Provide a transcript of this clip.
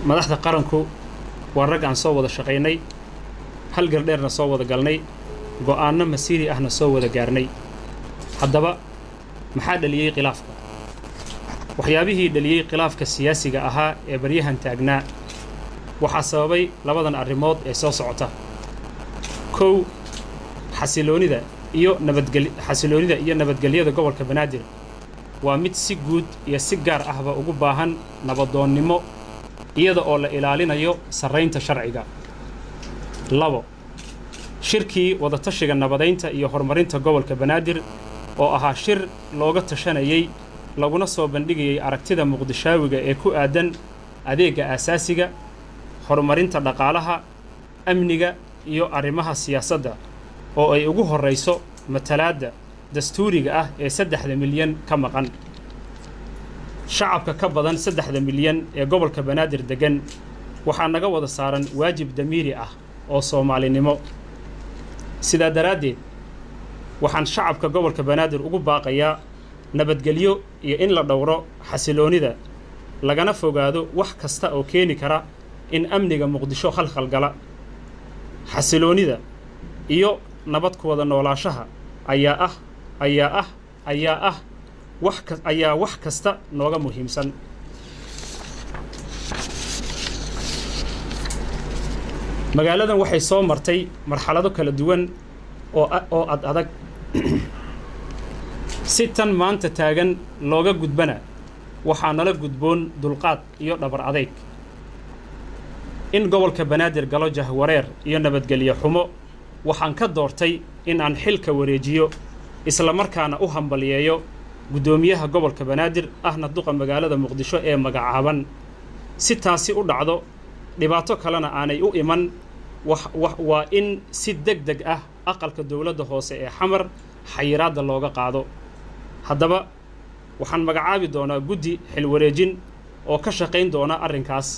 madaxda qaranku waa rag aan soo wada shaqaynay hal gardheerna soo wada galnay go'aanno masiiri ahna soo wada gaarnay haddaba maxaa dhaliyey khilaafka waxyaabihii dhaliyey khilaafka siyaasiga ahaa ee baryahan taagnaa waxaa sababay labadan arrimood ee soo socota kow xasiloonida iyo nabadgelyada gobolka Banaadir waa mid si guud iyo si gaar ahba ugu baahan nabadoonnimo iyada oo la ilaalinayo sarreynta sharciga labo shirkii wada tashiga nabadeynta iyo horumarinta gobolka Banaadir oo ahaa shir looga tashanayay laguna soo bandhigayay aragtida muqdishaawiga ee ku aadan adeega aasaasiga horumarinta dhaqaalaha amniga iyo arrimaha siyaasadda oo ay ugu horeyso matalaadda dastuuriga ah ee 3 milyan ka maqan shacabka ka badan 3 milyan ee gobolka Banaadir degan waxaa naga wada saaran waajib damiiri ah oo Soomaalinimo sida daraadeed waxaan shacabka gobolka Banaadir ugu baaqayaa nabadgelyo iyo in la dhowro xasiloonida lagana fogaado wax kasta oo keeni kara in amniga Muqdisho khalkhal gala xasiloonida iyo nabad ku wada noolaashaha ayaa wax kasta nooga muhiimsan magaaladan waxay soo martay marxalado kala duwan oo adag si tan maanta taagan looga gudbana waxaa nala gudboon dulqaad iyo dhabar adeeg in gobolka Banaadir galo jahwareer iyo nabadgelyo xumo waxaan ka doortay in aan xilka wareejiyo isla markaana u hambaliyeeyo gudoomiyaha gobolka Banaadir ahna duqa magaalada Muqdisho ee magacaaban si taasi u dhacdo dhibaato kalena aanay u iman waa in si degdeg ah aqalka dawladda hoose ee xamar xayiraadda looga qaado haddaba waxaan magacaabi doonaa guddi xil wareejin oo ka shaqayn doona arrinkaas